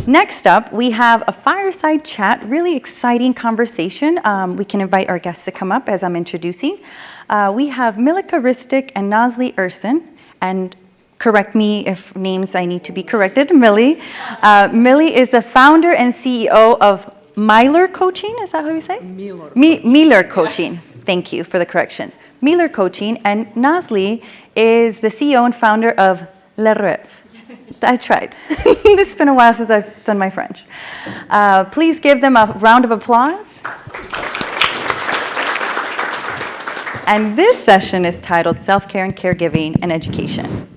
Next up, we have a fireside chat, really exciting conversation. We can invite our guests to come up as I'm introducing. We have Milica Ristic and Nazli Ersen, and correct me if names I need to be corrected, Millie. Millie is the founder and CEO of Milor Coaching, is that how you say? Milor. Milor Coaching, thank you for the correction. Milor Coaching, and Nazli is the CEO and founder of Reve. I tried. It's been a while since I've done my French. Please give them a round of applause. And this session is titled Self-Care and Caregiving and Education.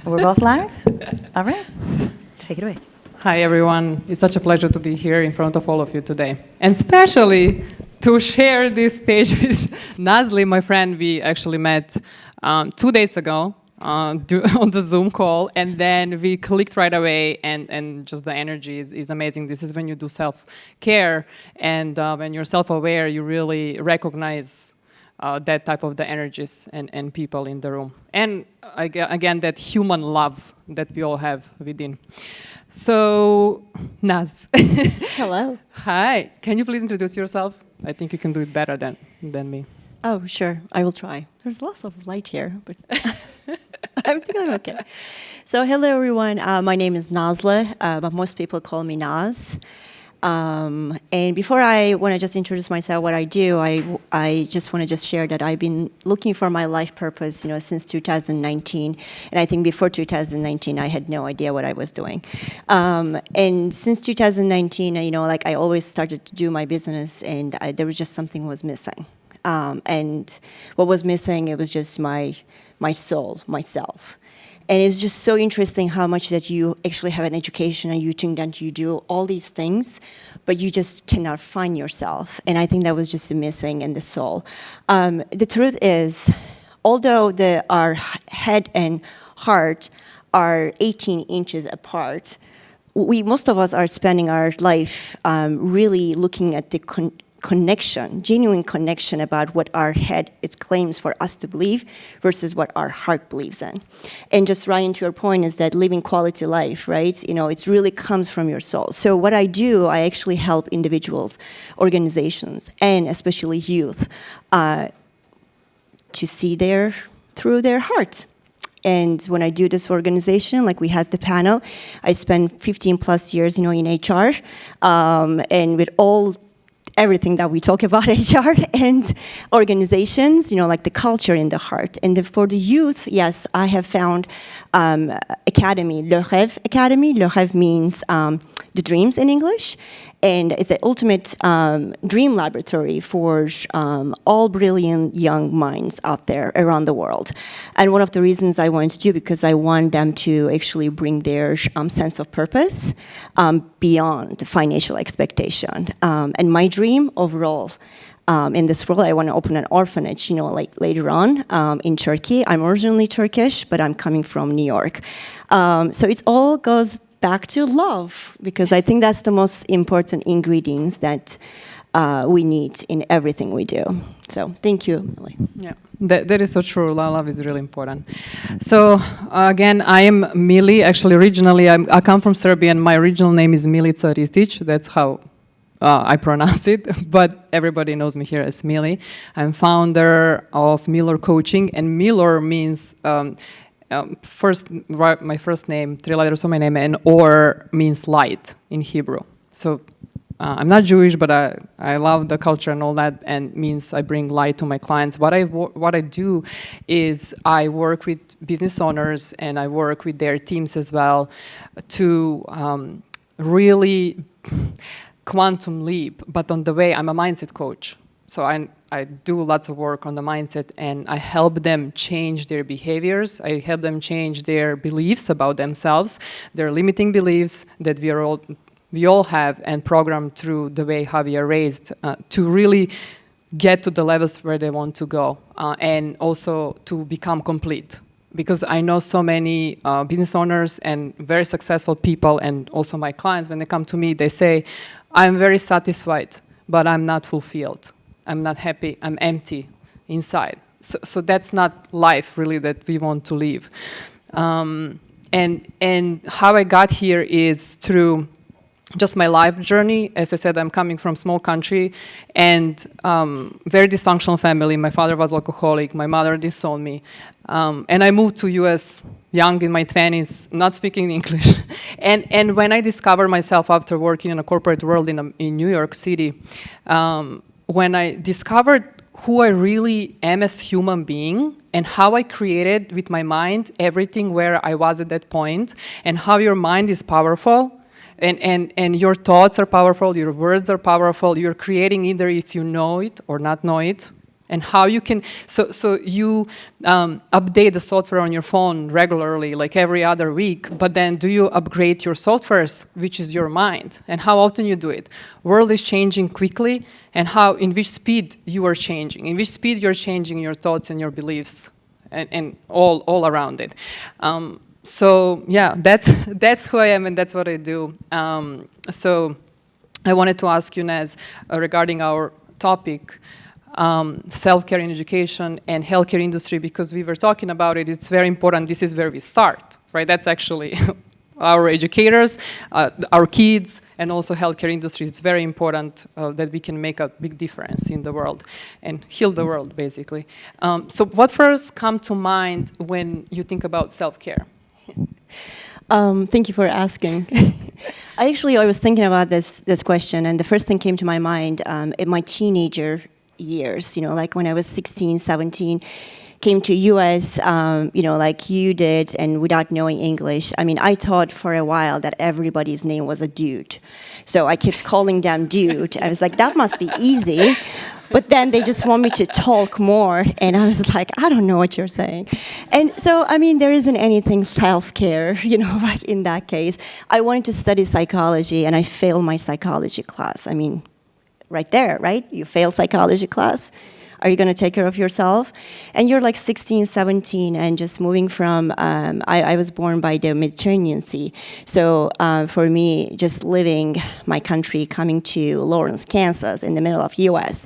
We're both live? All right. Take it away. Hi, everyone. It's such a pleasure to be here in front of all of you today. And especially to share this stage with Nazli, my friend. We actually met 2 days ago. On the Zoom call, and then we clicked right away, and just the energy is amazing. This is when you do self-care, and when you're self-aware, you really recognize that type of the energies and people in the room. And again, that human love that we all have within. So, Naz. Hello. Hi. Can you please introduce yourself? I think you can do it better than me. Oh, sure. I will try. There's lots of light here, but I think I'm okay. So, hello, everyone. My name is Nazli, but most people call me Naz. And before I want to just introduce myself, what I do, I just want to just share that I've been looking for my life purpose, since 2019. And I think before 2019, I had no idea what I was doing. And since 2019, I always started to do my business, and there was just something was missing. And what was missing, it was just my soul, myself. And it was just so interesting how much that you actually have an education and you think that you do all these things, but you just cannot find yourself. And I think that was just the missing in the soul. The truth is, although our head and heart are 18 inches apart, most of us are spending our life really looking at the genuine connection about what our head claims for us to believe versus what our heart believes in. And just right into your point is that living quality life, right? It really comes from your soul. So what I do, I actually help individuals, organizations, and especially youth to see through their heart. And when I do this organization, like we had the panel, I spent 15 plus years, in HR, and with everything that we talk about HR and organizations, like the culture in the heart. And for the youth, yes, I have found academy, Reve Academy. Reve means the dreams in English. And it's the ultimate dream laboratory for all brilliant young minds out there around the world. And one of the reasons I wanted to do, because I want them to actually bring their sense of purpose beyond the financial expectation. And my dream overall in this world, I want to open an orphanage, later on in Turkey. I'm originally Turkish, but I'm coming from New York. So it all goes back to love, because I think that's the most important ingredients that we need in everything we do. So thank you, Millie. Yeah, that is so true. Love is really important. So again, I am Millie. Actually, originally, I come from Serbia, and my original name is Milica Ristic. That's how I pronounce it, but everybody knows me here as Millie. I'm founder of Milor Coaching, and Milor means my first name, 3 letters of my name, and or means light in Hebrew. So I'm not Jewish, but I love the culture and all that, and means I bring light to my clients. What I do is I work with business owners, and I work with their teams as well to really quantum leap. But on the way, I'm a mindset coach. So I do lots of work on the mindset, and I help them change their behaviors. I help them change their beliefs about themselves, their limiting beliefs that we all have, and programmed through the way how we are raised to really get to the levels where they want to go, and also to become complete. Because I know so many business owners and very successful people, and also my clients, when they come to me, they say, I'm very satisfied, but I'm not fulfilled. I'm not happy, I'm empty inside. So that's not life really that we want to live. And how I got here is through just my life journey. As I said, I'm coming from small country and very dysfunctional family. My father was alcoholic. My mother disowned me. And I moved to US young in my 20s, not speaking English. And when I discovered myself after working in a corporate world in New York City, when I discovered who I really am as human being and how I created with my mind everything where I was at that point, and how your mind is powerful, and your thoughts are powerful, your words are powerful, you're creating either if you know it or not know it, and how you can, so you update the software on your phone regularly, like every other week, but then do you upgrade your softwares, which is your mind, and how often you do it? World is changing quickly, and how, in which speed you are changing, in which speed you're changing your thoughts and your beliefs, and all around it. So yeah, that's who I am and that's what I do. So I wanted to ask you, Naz, regarding our topic, self-care in education and healthcare industry, because we were talking about it. It's very important. This is where we start, right? That's actually our educators, our kids, and also healthcare industry. It's very important that we can make a big difference in the world and heal the world, basically. So what first come to mind when you think about self-care? Thank you for asking. I was thinking about this question, and the first thing came to my mind in my teenager years, like when I was 16, 17, came to US, like you did, and without knowing English. I mean, I thought for a while that everybody's name was a dude. So I kept calling them dude. I was like, that must be easy. But then they just want me to talk more, and I was like, I don't know what you're saying. And so, I mean, there isn't anything self-care, like in that case. I wanted to study psychology, and I failed my psychology class. I mean, right there, right? You fail psychology class. Are you going to take care of yourself? And you're like 16, 17, and just moving from, I was born by the Mediterranean Sea. So for me, just leaving my country, coming to Lawrence, Kansas, in the middle of US,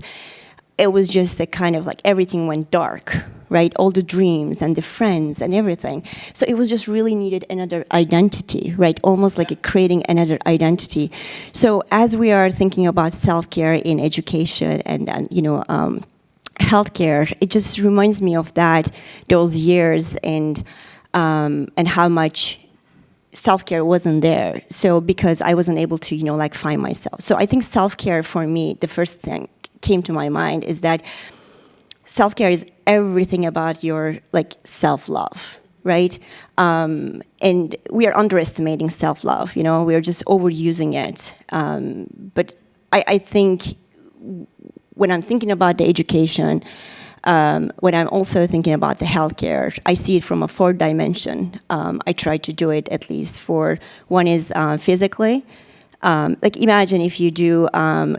it was just the kind of like everything went dark, right? All the dreams and the friends and everything. So it was just really needed another identity, right? Almost like creating another identity. So as we are thinking about self-care in education and healthcare, it just reminds me of those years and how much self-care wasn't there. So because I wasn't able to, find myself. So I think self-care for me, the first thing came to my mind is that self-care is everything about your self-love, right? And we are underestimating self-love, we are just overusing it. But I think when I'm thinking about the education, when I'm also thinking about the healthcare, I see it from a 4 dimension. I try to do it at least for, one is physically. Imagine if you do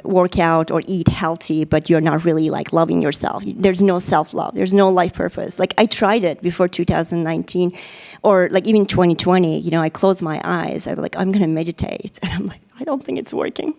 work out or eat healthy, but you're not really loving yourself. There's no self-love. There's no life purpose. I tried it before 2019, or even 2020. I closed my eyes. I was I'm gonna meditate, and I'm like, I don't think it's working.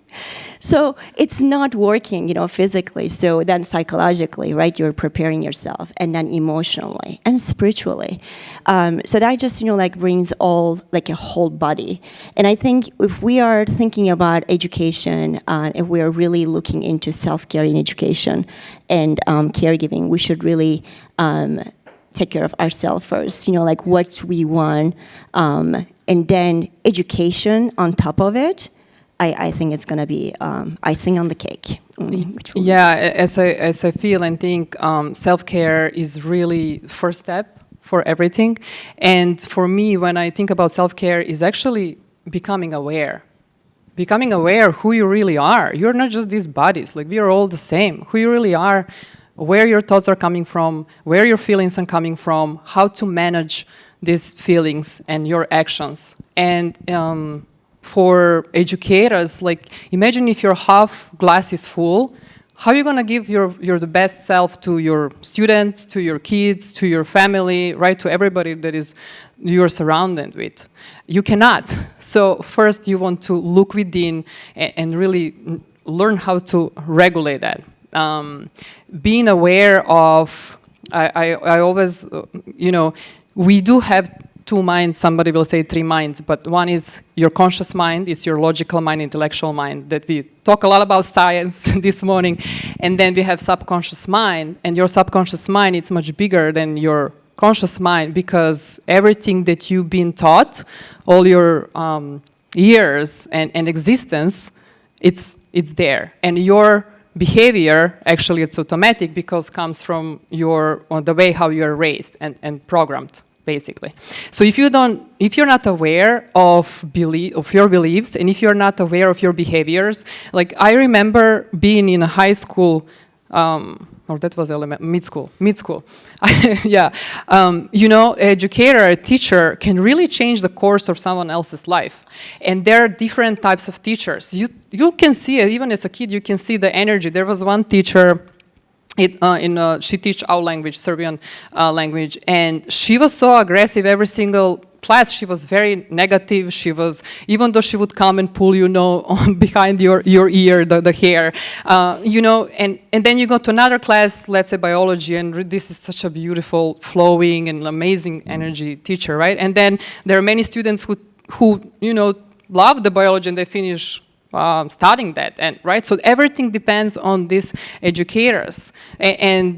So it's not working, physically. So then psychologically, right, you're preparing yourself, and then emotionally and spiritually. So that just, brings all a whole body. And I think if we are thinking about education, if we are really looking into self-care in education and caregiving, we should really take care of ourselves first, what we want, and then education on top of it. I think it's going to be icing on the cake. Yeah, as I feel and think, self-care is really first step for everything. And for me, when I think about self-care, is actually becoming aware. Becoming aware who you really are. You're not just these bodies. We are all the same. Who you really are, where your thoughts are coming from, where your feelings are coming from, how to manage these feelings and your actions. And for educators, imagine if your half glass is full, how are you going to give your the best self to your students, to your kids, to your family, right, to everybody that is you're surrounded with? You cannot. So first you want to look within and really learn how to regulate that. Being aware of, I always, we do have two minds, somebody will say three minds, but one is your conscious mind, it's your logical mind, intellectual mind, that we talk a lot about science this morning, and then we have subconscious mind, and your subconscious mind is much bigger than your conscious mind, because everything that you've been taught, all your years and existence, it's there, and your behavior, actually it's automatic because comes from the way how you're raised and programmed, basically. So if you're not aware of your beliefs, and if you're not aware of your behaviors, like I remember being in a high school, or that was mid school. Yeah, educator, a teacher can really change the course of someone else's life. And there are different types of teachers. You can see it, even as a kid, you can see the energy. There was one teacher, she teach our language, Serbian language, and she was so aggressive every single class. She was very negative. Even though she would come and pull, behind your ear, the hair, and then you go to another class, let's say biology, and this is such a beautiful, flowing, and amazing energy teacher, right? And then there are many students who love the biology and they finish studying that, and right. So everything depends on these educators, and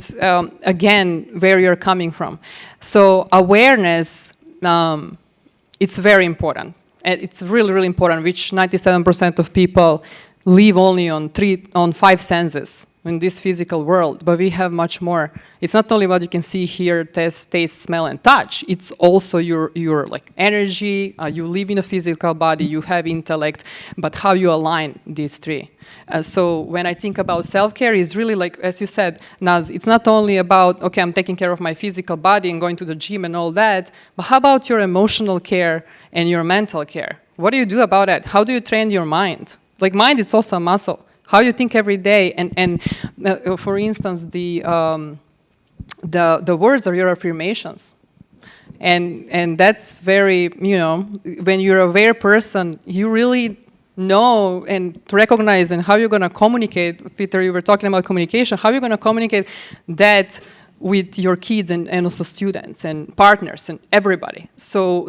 again, where you're coming from. So awareness. It's very important. And it's really, really important, which 97% of people live only on 5 senses in this physical world, but we have much more. It's not only what you can see, hear, taste, smell, and touch. It's also your like energy. You live in a physical body, you have intellect, but how you align these three. So when I think about self-care, is really like, as you said, Naz, it's not only about, okay, I'm taking care of my physical body and going to the gym and all that, but how about your emotional care and your mental care? What do you do about it? How do you train your mind? Like mind is also a muscle. How you think every day, and for instance, the words are your affirmations, and that's very, when you're an aware person, you really know and to recognize and how you're going to communicate. Peter, you were talking about communication. How you're going to communicate that with your kids and also students and partners and everybody. So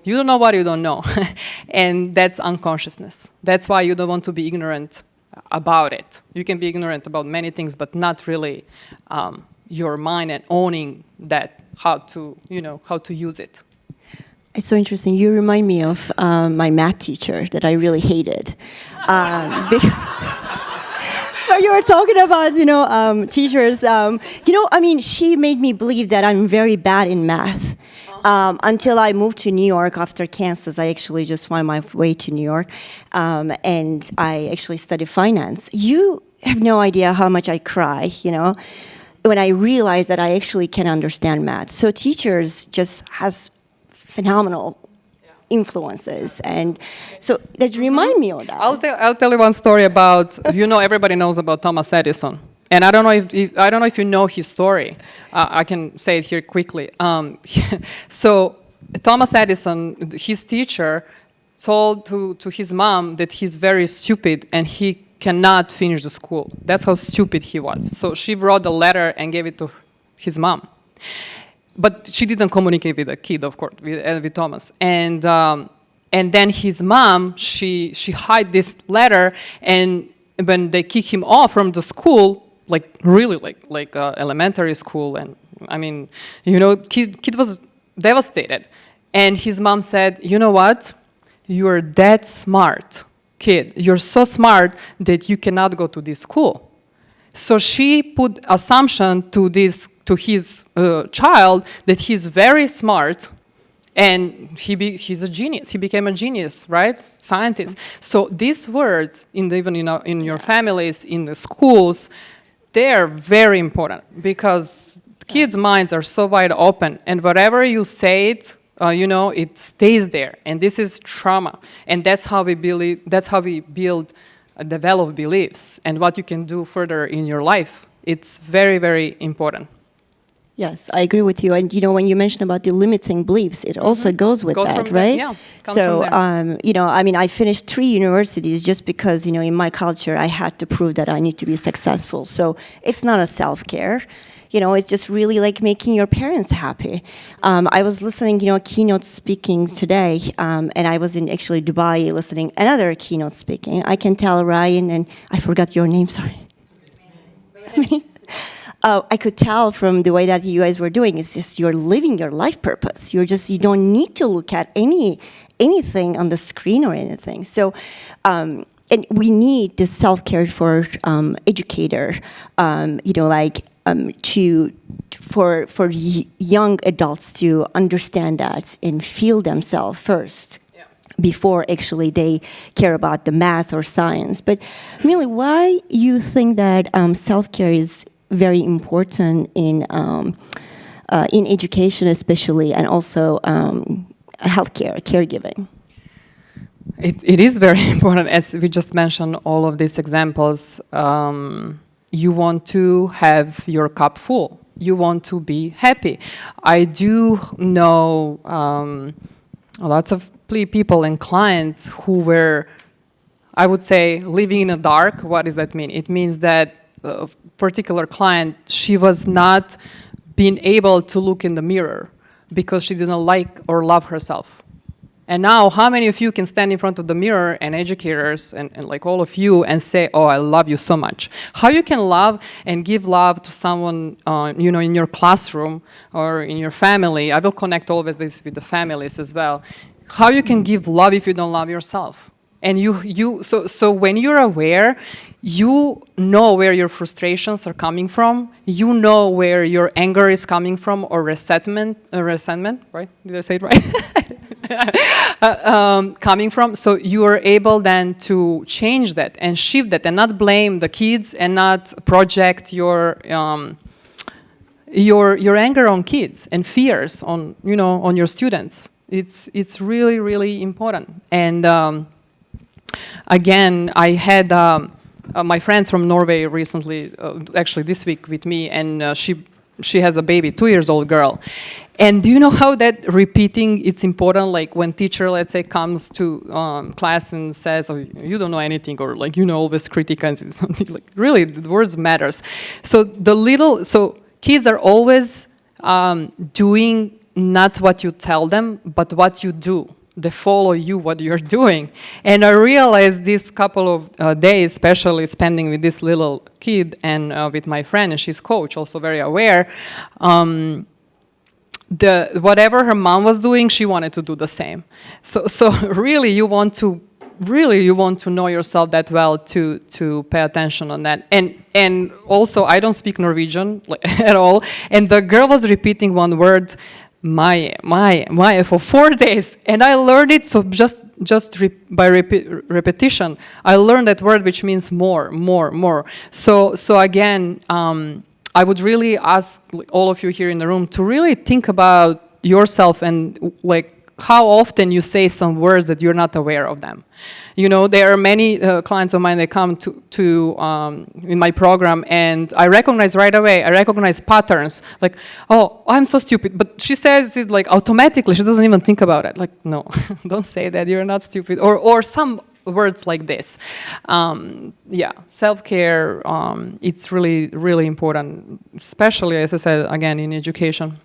you don't know what you don't know, and that's unconsciousness. That's why you don't want to be ignorant about it. You can be ignorant about many things, but not really your mind and owning that, how to use it. It's so interesting. You remind me of my math teacher that I really hated. But you were talking about, teachers. She made me believe that I'm very bad in math. Until I moved to New York after Kansas. I actually just found my way to New York, and I actually studied finance. You have no idea how much I cry, when I realize that I actually can understand math. So teachers just has phenomenal influences, and so that remind me of that. I'll tell you one story about, everybody knows about Thomas Edison. And I don't know if you know his story. I can say it here quickly. So Thomas Edison, his teacher, told to his mom that he's very stupid and he cannot finish the school. That's how stupid he was. So she wrote a letter and gave it to his mom. But she didn't communicate with the kid, of course, with Thomas. And then his mom, she hid this letter, and when they kicked him off from the school, like really like elementary school, and kid was devastated. And his mom said, you know what, you're that smart kid, you're so smart that you cannot go to this school. So she put assumption to his child that he's very smart, and he's a genius. He became a genius, right? Scientist. So these words, even in your families, in the schools, they are very important, because kids' minds are so wide open, and whatever you say it, it stays there, and this is trauma, and that's how we build, develop beliefs, and what you can do further in your life. It's very, very important. Yes, I agree with you. And when you mentioned about the limiting beliefs, it also goes with Goes that, from there, right? yeah, comes So, from there. I mean, I finished 3 universities just because, in my culture, I had to prove that I need to be successful. So it's not a self-care. It's just really like making your parents happy. I was listening, keynote speaking today, and I was in actually Dubai listening another keynote speaking. I can tell Ryan, and I forgot your name, sorry. I could tell from the way that you guys were doing, it's just you're living your life purpose. You don't need to look at anything on the screen or anything. So, and we need the self-care for educator, for young adults to understand that and feel themselves first. Before actually they care about the math or science. But Millie, why you think that self-care is very important in education especially, and also healthcare, caregiving? It is very important, as we just mentioned, all of these examples. You want to have your cup full. You want to be happy. I do know lots of people and clients who were, I would say, living in the dark. What does that mean? It means that a particular client, she was not being able to look in the mirror because she didn't like or love herself. And now, how many of you can stand in front of the mirror, and educators and like all of you, and say, oh, I love you so much? How you can love and give love to someone, in your classroom or in your family? I will connect always this with the families as well. How you can give love if you don't love yourself? And so when you're aware, you know where your frustrations are coming from. You know where your anger is coming from, or resentment, right? Did I say it right? Coming from. So you are able then to change that and shift that, and not blame the kids, and not project your anger on kids and fears on on your students. It's really, really important. And again, I had my friends from Norway recently, actually this week with me, and she has a baby, 2-year-old girl. And do you know how that repeating, it's important? Like when teacher, let's say, comes to class and says, oh, you don't know anything, or like, always criticizing something, like really, the words matters. So kids are always doing not what you tell them, but what you do. They follow you, what you're doing. And I realized this couple of days, especially spending with this little kid and with my friend, and she's coach, also very aware, whatever her mom was doing, she wanted to do the same. So really, you want to know yourself that well to pay attention on that. And also, I don't speak Norwegian at all, and the girl was repeating one word, my, for 4 days, and I learned it. So by repetition, I learned that word, which means more. So again, I would really ask all of you here in the room to really think about yourself, and like how often you say some words that you're not aware of them. There are many clients of mine that come to in my program, and I recognize right away. I recognize patterns, like, oh, I'm so stupid. But she says it like automatically. She doesn't even think about it. Like, no, don't say that. You're not stupid. Or some words like this. Self-care. It's really, really important, especially, as I said, again, in education.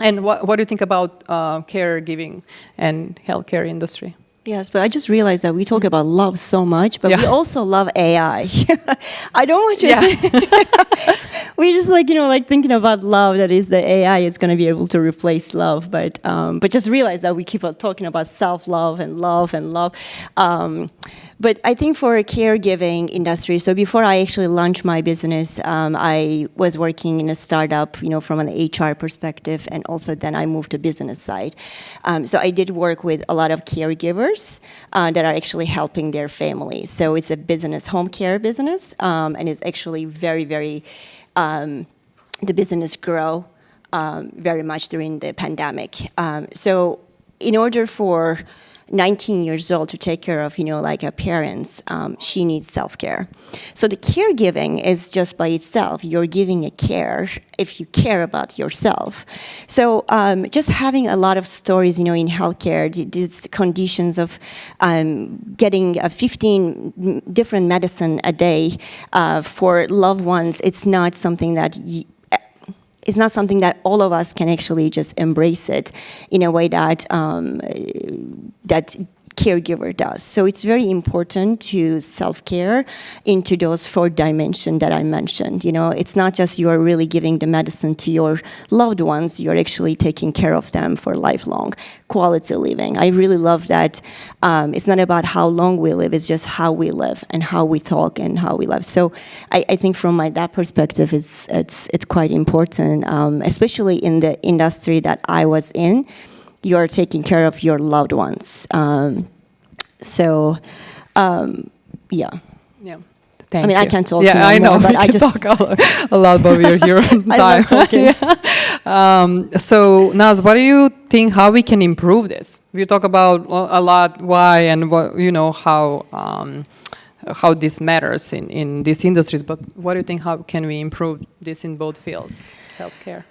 And what do you think about caregiving and healthcare industry? Yes, but I just realized that we talk about love so much, but we also love AI. I don't want you to we just like thinking about love, that is the AI is going to be able to replace love, but just realize that we keep on talking about self-love and love and love. But I think for a caregiving industry, so before I actually launched my business, I was working in a startup, from an HR perspective, and also then I moved to business side. So I did work with a lot of caregivers that are actually helping their families. So it's a business, home care business, and it's actually very, very, the business grow very much during the pandemic. So in order for 19 years old to take care of, like her parents, she needs self-care. So the caregiving is just by itself. You're giving a care if you care about yourself. So just having a lot of stories, in healthcare, these conditions of getting 15 different medicine a day for loved ones, it's not something that it's not something that all of us can actually just embrace it in a way that that caregiver does. So it's very important to self-care into those 4 dimensions that I mentioned. It's not just you're really giving the medicine to your loved ones, you're actually taking care of them for lifelong quality living. I really love that. It's not about how long we live, it's just how we live and how we talk and how we live. So I think from that perspective, it's quite important, especially in the industry that I was in. You're taking care of your loved ones. Yeah. Yeah. Thank you. I can't talk I know, more, but I just talk a lot about your hero time. I love talking. So, Naz, what do you think? How we can improve this? We talk about a lot why and what how this matters in these industries. But what do you think? How can we improve this in both fields, self-care?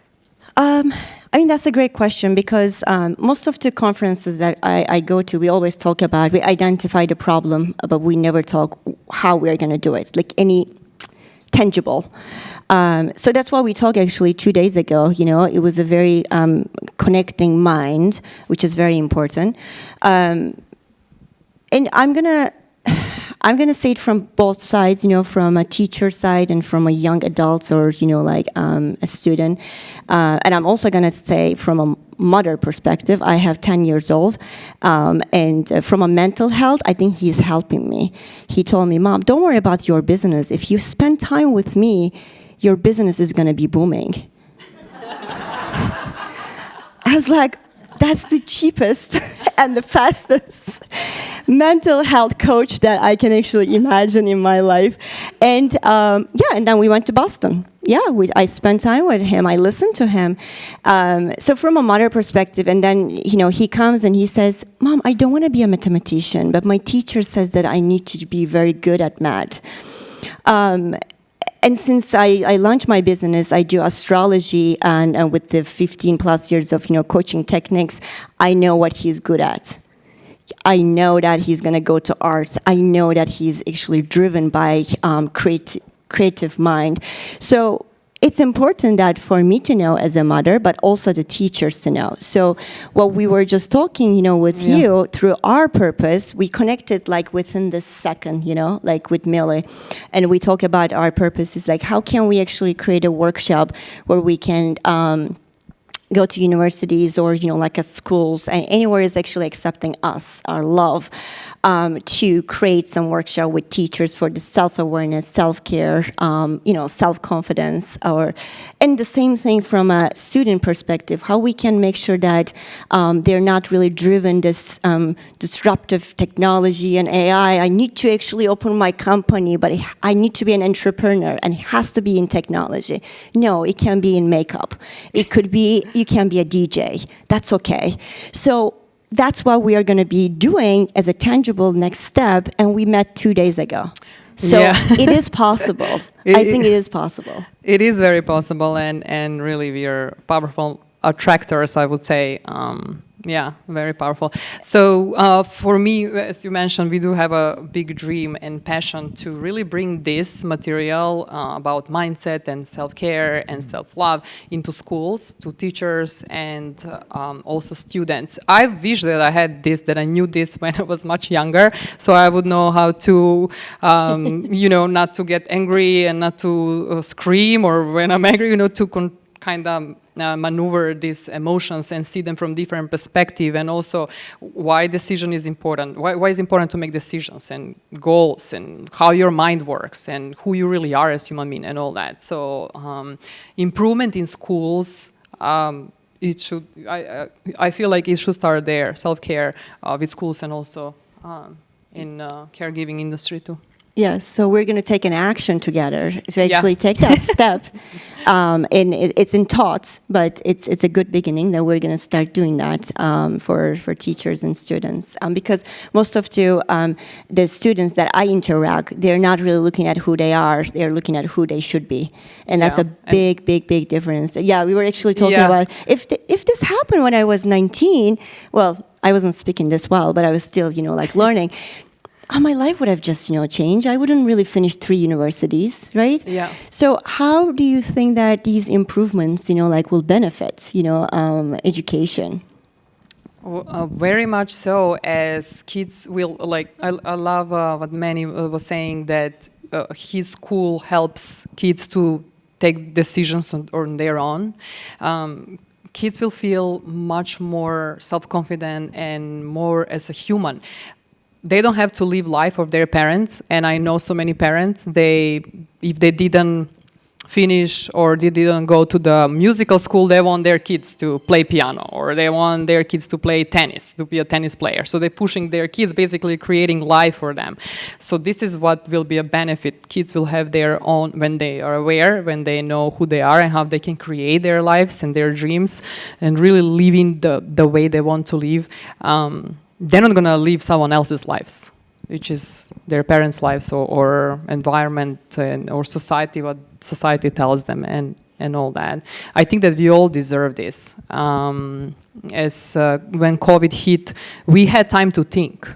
That's a great question because most of the conferences that I go to, we always talk about, we identify the problem, but we never talk how we're going to do it, like any tangible. So that's why we talked actually 2 days ago. It was a very connecting mind, which is very important. And I'm gonna say it from both sides, from a teacher side and from a young adult or, a student. And I'm also gonna say from a mother perspective, I have 10 years old. And from a mental health, I think he's helping me. He told me, Mom, don't worry about your business. If you spend time with me, your business is gonna be booming. I was like, that's the cheapest and the fastest mental health coach that I can actually imagine in my life. And and then we went to Boston. I spent time with him. I listened to him. So from a mother perspective, and then, he comes and he says, Mom, I don't want to be a mathematician, but my teacher says that I need to be very good at math. And since I launched my business, I do astrology, and with the 15 plus years of coaching techniques, I know what he's good at. I know that he's going to go to arts. I know that he's actually driven by creative mind. So it's important that for me to know as a mother, but also the teachers to know. So what we were just talking, with you, through our purpose, we connected like within this second, like with Millie. And we talk about our purpose is like, how can we actually create a workshop where we can go to universities or, like schools and anywhere is actually accepting us, our love, to create some workshop with teachers for the self-awareness, self-care, self-confidence, and the same thing from a student perspective, how we can make sure that they're not really driven this disruptive technology and AI. I need to actually open my company, but I need to be an entrepreneur and it has to be in technology. No, it can be in makeup. It could be, you can be a DJ. That's okay. So that's what we are going to be doing as a tangible next step, and we met 2 days ago. So it is possible. I think it is possible. It is very possible, and really we are powerful attractors, I would say. Very powerful. So for me, as you mentioned, we do have a big dream and passion to really bring this material about mindset and self-care and self-love into schools, to teachers and also students. I wish that I had this, that I knew this when I was much younger, so I would know how to, not to get angry and not to scream, or when I'm angry, to kind of maneuver these emotions and see them from different perspective, and also why decision is important. Why is important to make decisions and goals, and how your mind works, and who you really are as human being, and all that. So improvement in schools, it should. I feel like it should start there. Self-care with schools, and also in caregiving industry too. Yes, so we're going to take an action together to Yeah. actually take that step. And it's in thoughts, but it's a good beginning that we're going to start doing that for teachers and students. Because most of the students that I interact, they're not really looking at who they are, they're looking at who they should be. And that's Yeah. a big difference. Yeah, we were actually talking Yeah. about, if this happened when I was 19, well, I wasn't speaking this well, but I was still, like learning. My life would have just, changed. I wouldn't really finish 3 universities, right? Yeah. So how do you think that these improvements, will benefit, education? Very much so, as kids will, I love what Manny was saying, that his school helps kids to take decisions on their own. Kids will feel much more self-confident and more as a human. They don't have to live life of their parents, and I know so many parents, if they didn't finish or they didn't go to the musical school, they want their kids to play piano, or they want their kids to play tennis, to be a tennis player. So they're pushing their kids, basically creating life for them. So this is what will be a benefit. Kids will have their own, when they are aware, when they know who they are and how they can create their lives and their dreams and really living the way they want to live. They're not going to live someone else's lives, which is their parents' lives or environment or society, what society tells them and all that. I think that we all deserve this. As when COVID hit, we had time to think.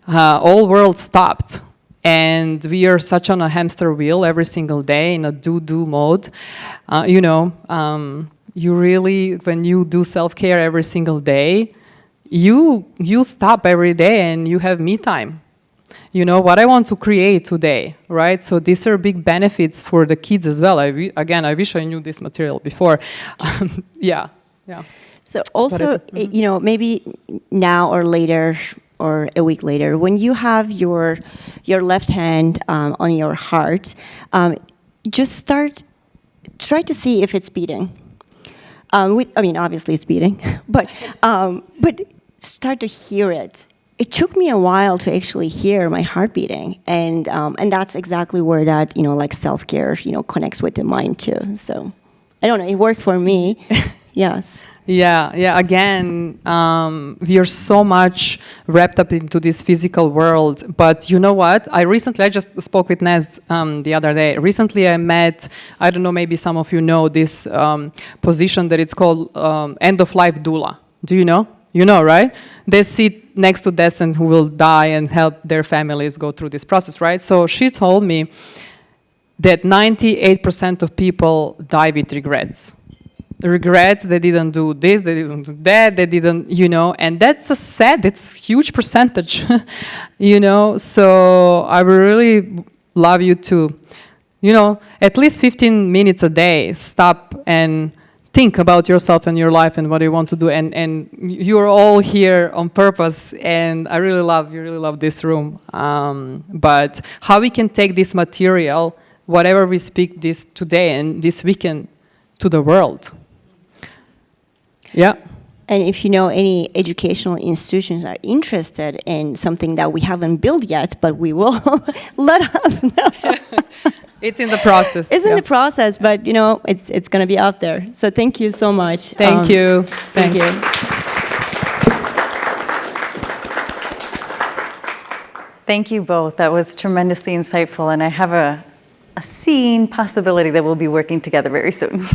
All world stopped. And we are such on a hamster wheel every single day in a do mode. You really, when you do self-care every single day, you stop every day and you have me time. What I want to create today, right? So these are big benefits for the kids as well. I wish I knew this material before. Yeah. So also, maybe now or later or a week later, when you have your left hand on your heart, just try to see if it's beating. Obviously it's beating, but start to hear it. It took me a while to actually hear my heart beating, and that's exactly where that self-care connects with the mind too. So I don't know, it worked for me. Yes. Yeah. Again, we are so much wrapped up into this physical world. But you know what? I just spoke with Naz the other day. Recently, I met, I don't know, maybe some of you know this position that it's called end-of-life doula. Do you know? You know, right? They sit next to decedents who will die and help their families go through this process, right? So she told me that 98% of people die with regrets. The regrets, they didn't do this, they didn't do that, they didn't, and that's it's a huge percentage, So I would really love you to, at least 15 minutes a day, stop and think about yourself and your life and what you want to do, and you're all here on purpose, and you really love this room. But how we can take this material, whatever we speak this today and this weekend, to the world. Yeah. And if you know any educational institutions are interested in something that we haven't built yet, but we will, let us know. It's in the process. It's in the process, but it's going to be out there. So thank you so much. Thank you. Thank you. Thank you both. That was tremendously insightful, and I have a possibility that we'll be working together very soon.